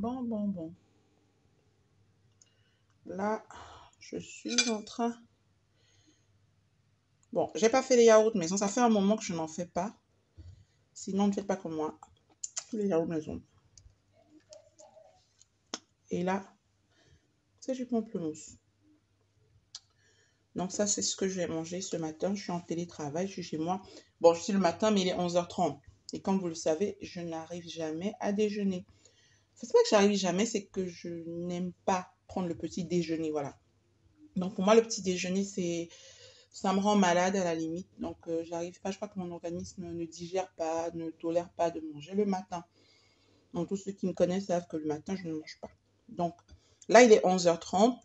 Bon. Là, je suis en train... Bon, j'ai pas fait les yaourts maison. Ça fait un moment que je n'en fais pas. Sinon, ne faites pas comme moi. Tous les yaourts maison. Et là, c'est du pamplemousse. Donc ça, c'est ce que je vais manger ce matin. Je suis en télétravail, je suis chez moi. Bon, je suis le matin, mais il est 11h30. Et comme vous le savez, je n'arrive jamais à déjeuner. C'est pas que j'arrive jamais, c'est que je n'aime pas prendre le petit déjeuner, voilà. Donc pour moi, le petit déjeuner, ça me rend malade à la limite. Donc j'arrive pas, je crois que mon organisme ne digère pas, ne tolère pas de manger le matin. Donc tous ceux qui me connaissent savent que le matin, je ne mange pas. Donc là, il est 11h30.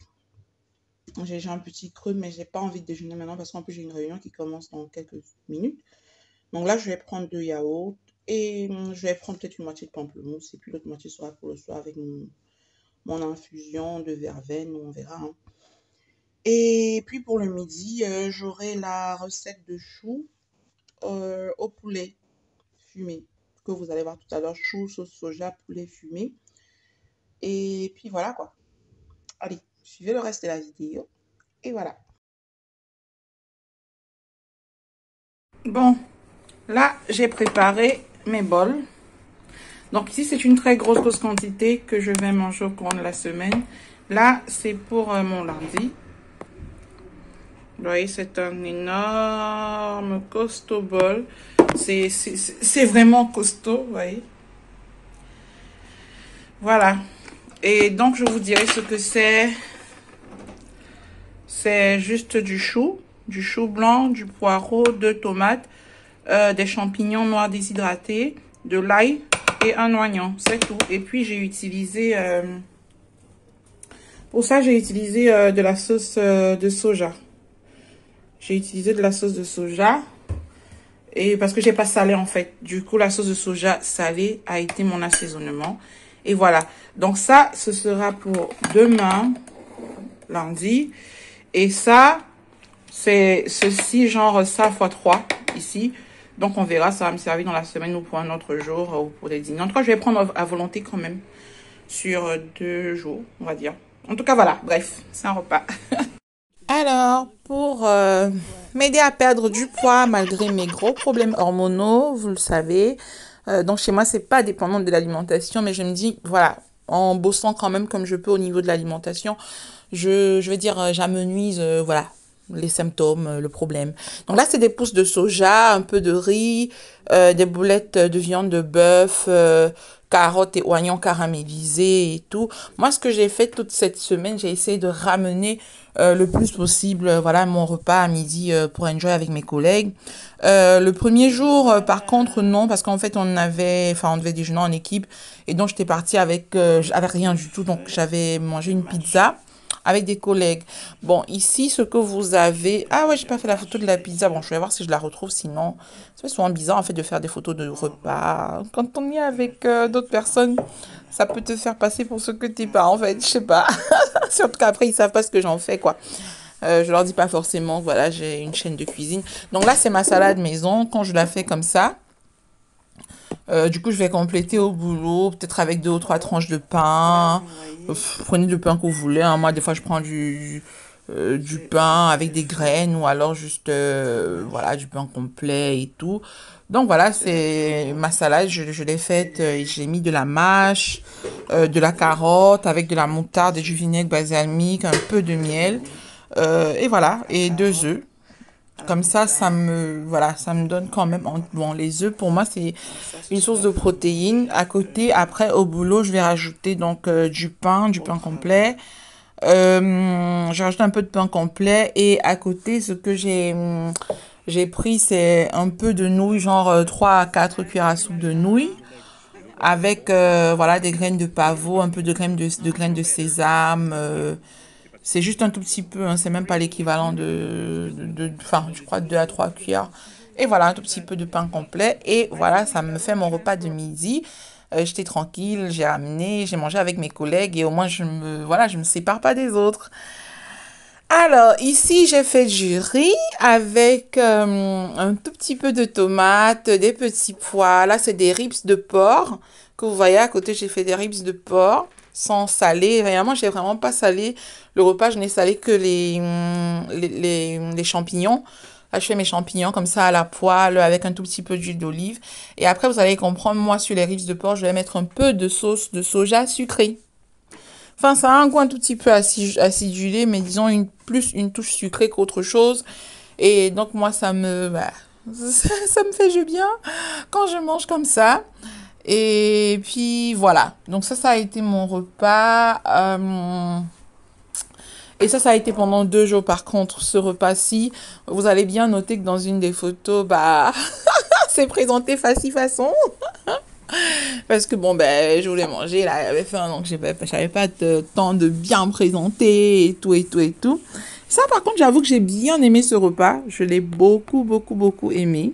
J'ai un petit creux, mais j'ai pas envie de déjeuner maintenant parce qu'en plus j'ai une réunion qui commence dans quelques minutes. Donc là, je vais prendre 2 yaourts et je vais prendre peut-être une moitié de pamplemousse et puis l'autre moitié sera pour le soir avec mon infusion de verveine, on verra, hein. Et puis pour le midi, j'aurai la recette de choux au poulet fumé que vous allez voir tout à l'heure. Choux, sauce soja, poulet fumé. Et puis voilà quoi. Allez, suivez le reste de la vidéo. Et voilà. Bon, là, j'ai préparé mes bols. Donc ici, c'est une très grosse quantité que je vais manger au cours de la semaine. Là, c'est pour mon lundi. Vous voyez, c'est un énorme costaud bol. C'est vraiment costaud, vous voyez. Voilà. Et donc, je vous dirai ce que c'est. C'est juste du chou blanc, du poireau, 2 tomates, des champignons noirs déshydratés, de l'ail et un oignon. C'est tout. Et puis, j'ai utilisé... pour ça, j'ai utilisé de la sauce de soja. J'ai utilisé de la sauce de soja. Et parce que j'ai pas salé en fait. Du coup, la sauce de soja salée a été mon assaisonnement. Et voilà. Donc ça, ce sera pour demain, lundi. Et ça, c'est ceci, genre ça x3 ici. Donc on verra, ça va me servir dans la semaine ou pour un autre jour ou pour des dîners. En tout cas, je vais prendre à volonté quand même sur 2 jours, on va dire. En tout cas, voilà. Bref, c'est un repas. Alors, pour m'aider à perdre du poids malgré mes gros problèmes hormonaux, vous le savez, donc chez moi, c'est pas dépendant de l'alimentation, mais je me dis, voilà, en bossant quand même comme je peux au niveau de l'alimentation, je vais dire, j'amenuise, voilà, les symptômes, le problème. Donc là, c'est des pousses de soja, un peu de riz, des boulettes de viande de bœuf, carottes et oignons caramélisés et tout. Moi, ce que j'ai fait toute cette semaine, j'ai essayé de ramener le plus possible, voilà, mon repas à midi pour enjoy avec mes collègues. Le premier jour, par contre, non, parce qu'en fait, on devait déjeuner en équipe, et donc j'étais partie avec rien du tout, donc j'avais mangé une pizza avec des collègues. Bon, ici, ce que vous avez... Ah ouais, j'ai pas fait la photo de la pizza. Bon, je vais voir si je la retrouve, sinon... C'est souvent bizarre, en fait, de faire des photos de repas. Quand on est avec d'autres personnes, ça peut te faire passer pour ce que t'es pas, en fait. Je sais pas. Surtout qu'après, ils savent pas ce que j'en fais, quoi. Je leur dis pas forcément, voilà, j'ai une chaîne de cuisine. Donc là, c'est ma salade maison. Quand je la fais comme ça, du coup, je vais compléter au boulot, peut-être avec 2 ou 3 tranches de pain. Prenez le pain que vous voulez, hein. Moi, des fois, je prends du pain avec des graines ou alors juste, voilà, du pain complet et tout. Donc voilà, c'est ma salade, je l'ai faite, j'ai mis de la mâche, de la carotte avec de la moutarde et du vinaigre balsamique, un peu de miel, et voilà, et 2 œufs. Comme ça voilà, ça me donne quand même, bon, les œufs, pour moi, c'est une source de protéines. À côté, après, au boulot, je vais rajouter donc du pain complet. J'ai rajouté un peu de pain complet. Et à côté, ce que j'ai pris, c'est un peu de nouilles, genre 3 à 4 cuillères à soupe de nouilles. Avec, voilà, des graines de pavot, un peu de graines de sésame. C'est juste un tout petit peu, hein, c'est même pas l'équivalent enfin, je crois 2 à 3 cuillères. Et voilà, un tout petit peu de pain complet. Et voilà, ça me fait mon repas de midi. J'étais tranquille, j'ai ramené, j'ai mangé avec mes collègues et au moins voilà, je me sépare pas des autres. Alors, ici, j'ai fait du riz avec un tout petit peu de tomates, des petits pois. Là, c'est des ribs de porc que vous voyez à côté. J'ai fait des ribs de porc sans saler. Réellement, j'ai vraiment pas salé le repas. Je n'ai salé que les champignons. Là, je fais mes champignons comme ça à la poêle avec un tout petit peu d'huile d'olive. Et après, vous allez comprendre, moi, sur les ribs de porc, je vais mettre un peu de sauce de soja sucrée. Enfin, ça a un goût un tout petit peu acidulé, mais disons plus une touche sucrée qu'autre chose. Et donc, moi, ça me fait du bien quand je mange comme ça. Et puis, voilà. Donc, ça a été mon repas. Et ça a été pendant 2 jours. Par contre, ce repas-ci, vous allez bien noter que dans une des photos, c'est présenté façon. Parce que bon, ben, je voulais manger, là, il avait fait un an que j'avais pas de temps de bien présenter et tout, et tout, et tout. Ça, par contre, j'avoue que j'ai bien aimé ce repas. Je l'ai beaucoup, beaucoup, beaucoup aimé.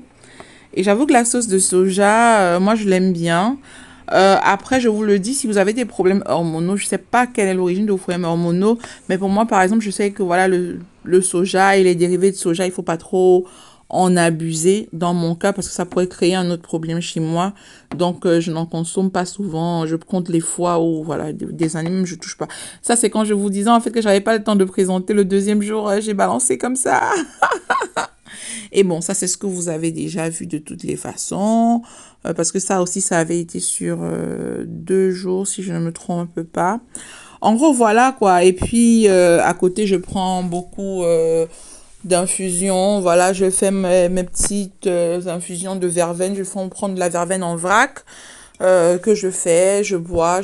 Et j'avoue que la sauce de soja, moi, je l'aime bien. Après, je vous le dis, si vous avez des problèmes hormonaux, je sais pas quelle est l'origine de vos problèmes hormonaux, mais pour moi, par exemple, je sais que voilà, le soja et les dérivés de soja, il faut pas trop en abuser dans mon cas parce que ça pourrait créer un autre problème chez moi. Donc, je n'en consomme pas souvent. Je compte les fois où, voilà, des années même, je touche pas. Ça, c'est quand je vous disais, en fait, que j'avais pas le temps de présenter le deuxième jour, j'ai balancé comme ça. Et bon, ça, c'est ce que vous avez déjà vu de toutes les façons, parce que ça aussi, ça avait été sur 2 jours, si je ne me trompe pas. En gros, voilà quoi. Et puis, à côté, je prends beaucoup d'infusions. Voilà, je fais mes petites infusions de verveine. Je fais prendre de la verveine en vrac que je fais, je bois.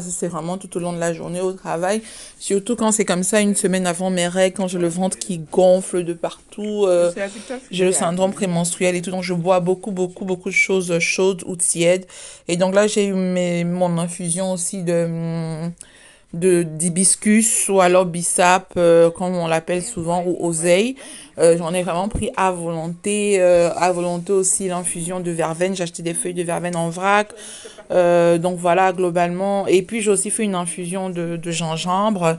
C'est vraiment tout au long de la journée au travail. Surtout quand c'est comme ça, une semaine avant mes règles, quand j'ai le ventre qui gonfle de partout. J'ai le syndrome prémenstruel et tout. Donc, je bois beaucoup, beaucoup, beaucoup de choses chaudes ou tièdes. Et donc là, j'ai eu mon infusion aussi d'hibiscus ou alors bissap, comme on l'appelle souvent, ou oseille. J'en ai vraiment pris à volonté aussi l'infusion de verveine. J'ai acheté des feuilles de verveine en vrac. Donc voilà, globalement. Et puis j'ai aussi fait une infusion de gingembre.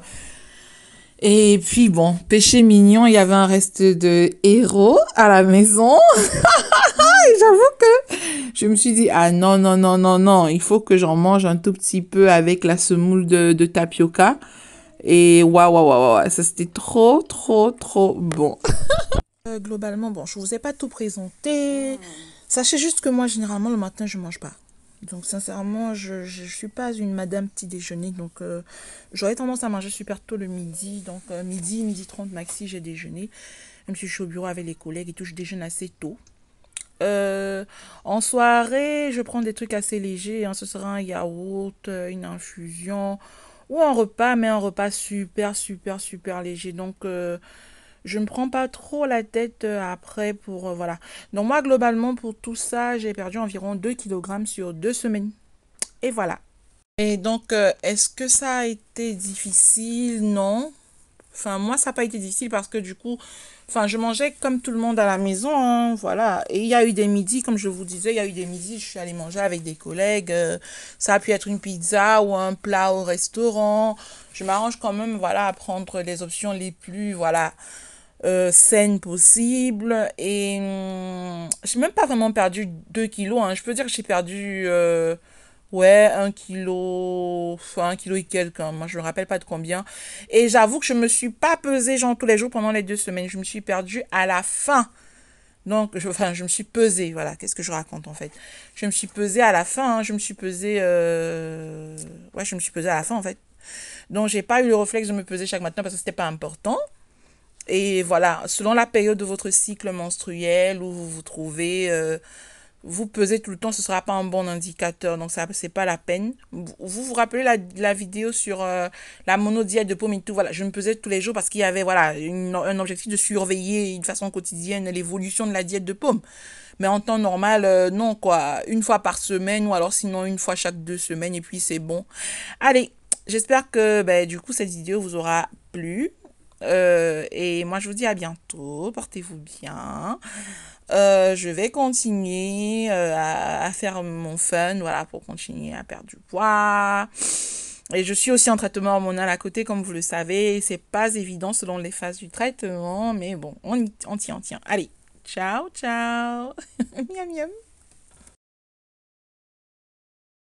Et puis bon, péché mignon, il y avait un reste de héros à la maison. Et j'avoue que je me suis dit, ah non, non, non, non, non, il faut que j'en mange un tout petit peu avec la semoule de tapioca. Et waouh, waouh, waouh, waouh, ça c'était trop, trop, trop bon. Globalement, bon, je vous ai pas tout présenté. Sachez juste que moi, généralement, le matin, je mange pas. Donc, sincèrement, je suis pas une madame petit déjeuner. Donc, j'aurais tendance à manger super tôt le midi. Donc, midi 30 maxi, j'ai déjeuné. Même si je suis au bureau avec les collègues et tout, je déjeune assez tôt. Euh, En soirée, je prends des trucs assez légers, hein. Ce sera un yaourt, une infusion ou un repas, mais un repas super, super, super léger. Donc, je ne me prends pas trop la tête après pour... voilà. Donc, moi, globalement, pour tout ça, j'ai perdu environ 2 kilogrammes sur 2 semaines. Et voilà. Et donc, est-ce que ça a été difficile? Non. Enfin, moi, ça n'a pas été difficile parce que du coup, enfin, je mangeais comme tout le monde à la maison, hein, voilà. Et il y a eu des midis, comme je vous disais, il y a eu des midis, je suis allée manger avec des collègues. Ça a pu être une pizza ou un plat au restaurant. Je m'arrange quand même, voilà, à prendre les options les plus, voilà, saines possibles. Et j'ai même pas vraiment perdu 2 kilos, hein. Je peux dire que j'ai perdu... ouais, 1 kilo, enfin 1 kilo et quelques, hein. Moi, je me rappelle pas de combien. Et j'avoue que je me suis pas pesée, genre, tous les jours pendant les 2 semaines. Je me suis perdue à la fin. Donc, enfin, je me suis pesée, voilà. Qu'est-ce que je raconte, en fait? Je me suis pesée à la fin, hein. Je me suis pesée, ouais, je me suis pesée à la fin, en fait. Donc, j'ai pas eu le réflexe de me peser chaque matin parce que c'était pas important. Et voilà, selon la période de votre cycle menstruel où vous vous trouvez, vous pesez tout le temps, ce ne sera pas un bon indicateur, donc ça, c'est pas la peine. Vous rappelez la vidéo sur la monodiète de pommes et tout, voilà, je me pesais tous les jours parce qu'il y avait, voilà, un objectif de surveiller de façon quotidienne l'évolution de la diète de pommes. Mais en temps normal, non, quoi, une fois par semaine ou alors sinon une fois chaque 2 semaines et puis c'est bon. Allez, j'espère que ben, du coup cette vidéo vous aura plu. Et moi je vous dis à bientôt, portez-vous bien. Je vais continuer à faire mon fun, voilà, pour continuer à perdre du poids. Et je suis aussi en traitement hormonal à côté, comme vous le savez. C'est pas évident selon les phases du traitement, mais bon, on tient, on tient. Allez, ciao, ciao. Miam, miam.